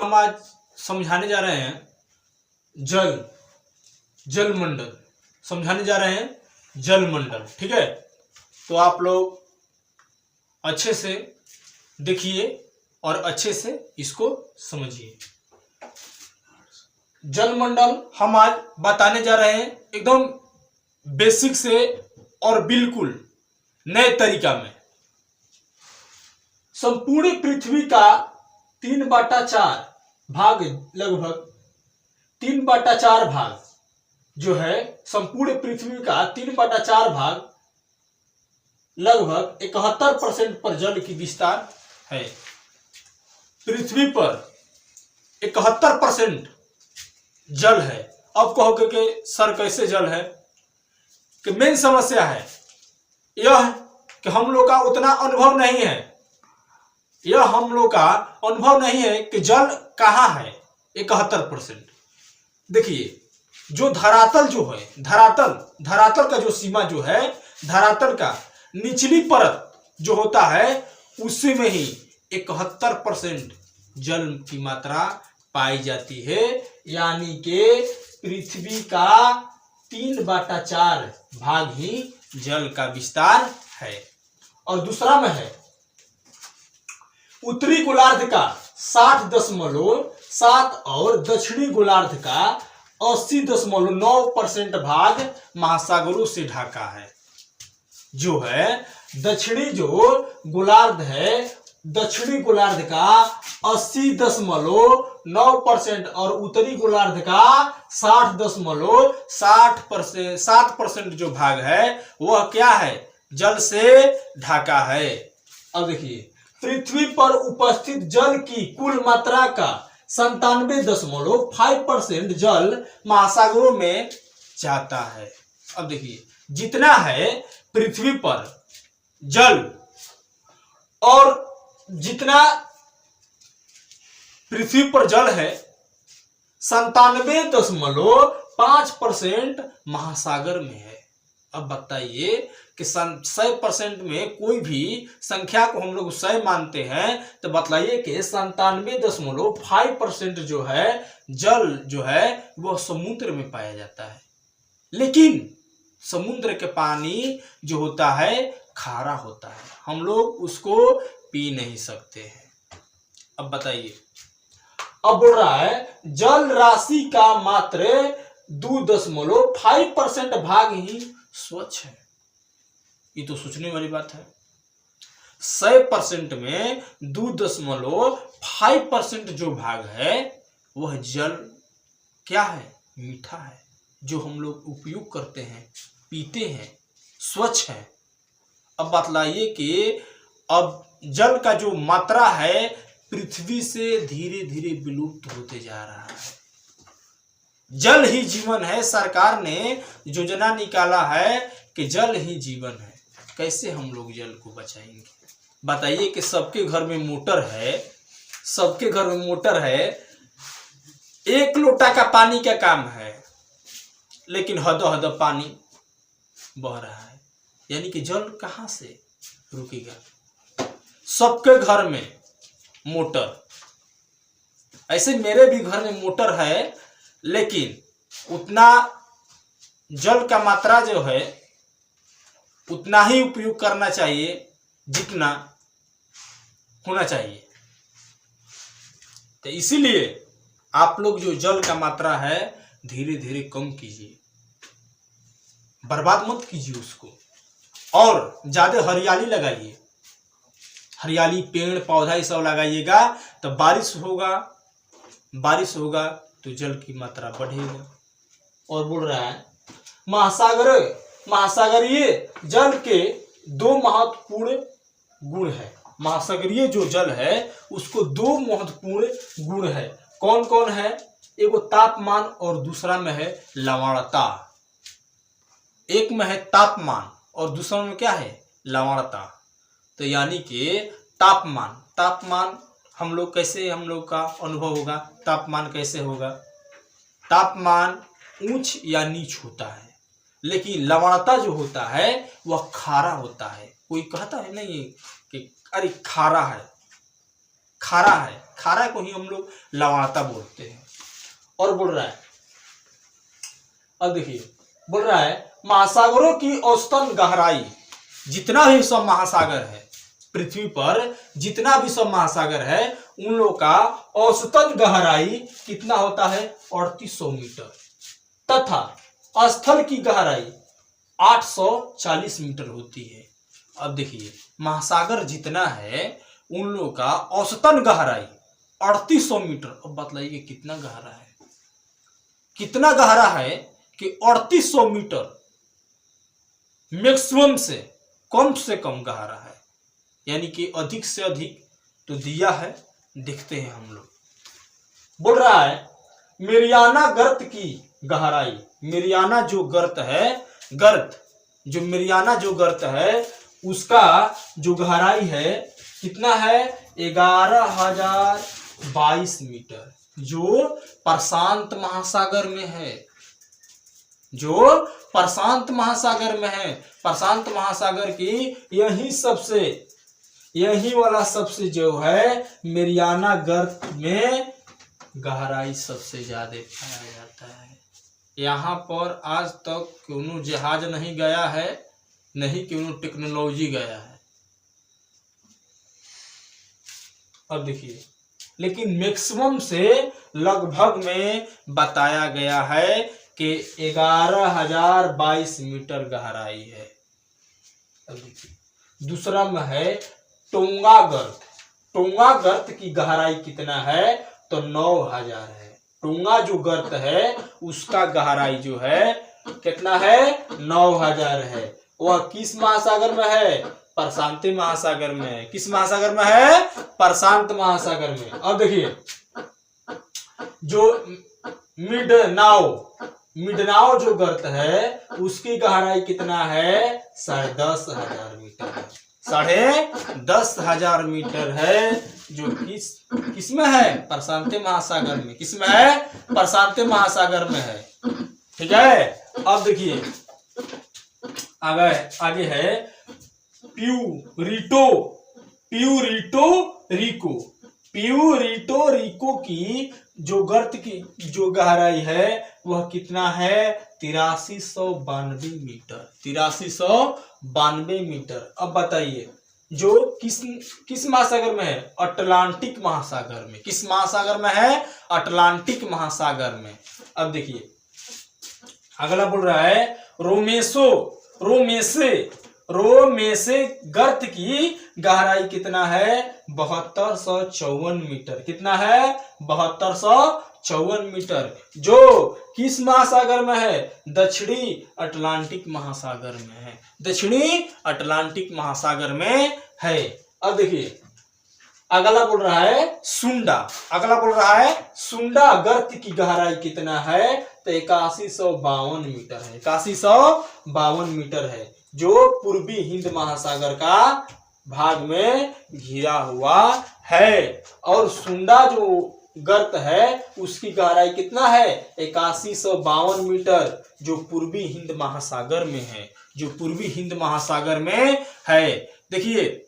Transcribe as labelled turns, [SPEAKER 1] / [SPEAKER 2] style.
[SPEAKER 1] हम आज समझाने जा रहे हैं जल मंडल, समझाने जा रहे हैं जल मंडल। ठीक है, तो आप लोग अच्छे से देखिए और अच्छे से इसको समझिए। जल मंडल हम आज बताने जा रहे हैं एकदम बेसिक से और बिल्कुल नए तरीका में। संपूर्ण पृथ्वी का 3/4 भाग, लगभग 3/4 भाग जो है, संपूर्ण पृथ्वी का 3/4 भाग लगभग 71% पर जल की विस्तार है। पृथ्वी पर 71% जल है। अब कहोगे कि सर कैसे जल है? कि मेन समस्या है यह कि हम लोग का उतना अनुभव नहीं है, यह हम लोग का अनुभव नहीं है कि जल कहाँ है। 71% देखिए, जो धरातल जो है, धरातल का जो सीमा जो है, धरातल का निचली परत जो होता है उसी में ही 71% जल की मात्रा पाई जाती है। यानी कि पृथ्वी का 3/4 भाग ही जल का विस्तार है। और दूसरा में है उत्तरी गोलार्ध का 60.7 और दक्षिणी गोलार्ध का 80.9% भाग महासागरों से ढका है। जो है दक्षिणी जो गोलार्ध है, दक्षिणी गोलार्ध का 80.9% और उत्तरी गोलार्ध का 60% जो भाग है वह क्या है? जल से ढका है। अब देखिए, पृथ्वी पर उपस्थित जल की कुल मात्रा का 97.5% जल महासागरों में जाता है। अब देखिए, जितना है पृथ्वी पर जल, और जितना पृथ्वी पर जल है 97.5% महासागर में है। अब बताइए कि 100% में कोई भी संख्या को हम लोग 100 मानते हैं, तो बताइए कि 97.5% जो है जल जो है वह समुद्र में पाया जाता है। लेकिन समुद्र के पानी जो होता है खारा होता है, हम लोग उसको पी नहीं सकते हैं। अब बताइए, अब बोल रहा है जल राशि का मात्र 2.5% भाग ही स्वच्छ है। ये तो सोचने वाली बात है। 100% में 2.5% जो भाग है वह जल क्या है? मीठा है, जो हम लोग उपयोग करते हैं, पीते हैं, स्वच्छ है। अब बतलाइए कि अब जल का जो मात्रा है पृथ्वी से धीरे धीरे विलुप्त होते जा रहा है। जल ही जीवन है। सरकार ने योजना निकाला है कि जल ही जीवन है। कैसे हम लोग जल को बचाएंगे? बताइए कि सबके घर में मोटर है, सबके घर में मोटर है, 1 लोटा का पानी का काम है, लेकिन हद पानी बह रहा है। यानी कि जल कहां से रुकेगा? सबके घर में मोटर, ऐसे मेरे भी घर में मोटर है, लेकिन उतना जल का मात्रा जो है उतना ही उपयोग करना चाहिए जितना होना चाहिए। तो इसीलिए आप लोग जो जल का मात्रा है धीरे धीरे कम कीजिए, बर्बाद मत कीजिए उसको, और ज्यादा हरियाली लगाइए। हरियाली, पेड़ पौधा ये सब लगाइएगा तो बारिश होगा तो जल की मात्रा बढ़ेगा। और बोल रहा है महासागरीय जल के 2 महत्वपूर्ण गुण है। महासागरीय जो जल है उसको 2 महत्वपूर्ण गुण है। कौन कौन है? एगो तापमान और दूसरा में है लवणता। एक में है तापमान और दूसरा में क्या है? लवणता। तो यानी कि तापमान हम लोग कैसे, हम लोग का अनुभव होगा? तापमान कैसे होगा? तापमान ऊंच या नीच होता है, लेकिन लवणता जो होता है वह खारा होता है। कोई कहता है नहीं कि अरे खारा है, खारा को ही हम लोग लवणता बोलते हैं। और बोल रहा है, अब देखिए बोल रहा है महासागरों की औसतन गहराई, जितना भी सब महासागर है पृथ्वी पर, जितना भी सब महासागर है उन लोग का औसतन गहराई कितना होता है 3800 मीटर, तथा स्थल की गहराई 840 मीटर होती है। अब देखिए महासागर जितना है उन लोग का औसतन गहराई 3800 मीटर। अब बतलाइए कितना गहरा है, कितना गहरा है कि 3800 मीटर मैक्सिमम से कम गहरा है, यानी कि अधिक से अधिक तो दिया है। देखते हैं हम लोग। बोल रहा है मेरियाना गर्त की गहराई, मेरियाना जो गर्त है, जो मेरियाना जो गर्त है उसका जो गहराई है कितना है 11,022 मीटर, जो प्रशांत महासागर में है, जो प्रशांत महासागर में है। प्रशांत महासागर की यही वाला सबसे जो है मेरियाना गर्त में गहराई सबसे ज्यादा पाया जाता है। यहाँ पर आज तक कोनो जहाज नहीं गया है, नहीं कोनो टेक्नोलॉजी गया है। अब देखिए, लेकिन मैक्सिमम से लगभग में बताया गया है कि 11,022 मीटर गहराई है। अब देखिए दूसरा में है टोंगा गर्त। टोंगा गर्त की गहराई कितना है तो 9,000 है। टोंगा जो गर्त है उसका गहराई जो है कितना है 9,000 है। वह किस महासागर में है प्रशांत महासागर में है। किस महासागर में है प्रशांत महासागर में। अब देखिए जो मिडनाव जो गर्त है उसकी गहराई कितना है 10,500 मीटर है। 10,500 मीटर है, जो किस में है प्रशांत महासागर में। किस में है प्रशांत महासागर में है। ठीक है। अब देखिए आगे है प्यूरिटो रिको की जो गर्त की जो गहराई है वह कितना है 8392 मीटर। 8392 मीटर। अब बताइए जो किस महासागर में है अटलांटिक महासागर में। किस महासागर में है अटलांटिक महासागर में। अब देखिए अगला बोल रहा है रोमेसे गर्त की गहराई कितना है 7254 मीटर। कितना है 7254 मीटर, जो किस महासागर में है दक्षिणी अटलांटिक महासागर में है। दक्षिणी अटलांटिक महासागर में है। अब देखिए अगला बोल रहा है सुंडा गर्त की गहराई कितना है तो 8152 मीटर है। 8152 मीटर है, जो पूर्वी हिंद महासागर का भाग में घिरा हुआ है। और सुंडा जो गर्त है उसकी गहराई कितना है 8152 मीटर, जो पूर्वी हिंद महासागर में है। जो पूर्वी हिंद महासागर में है। देखिए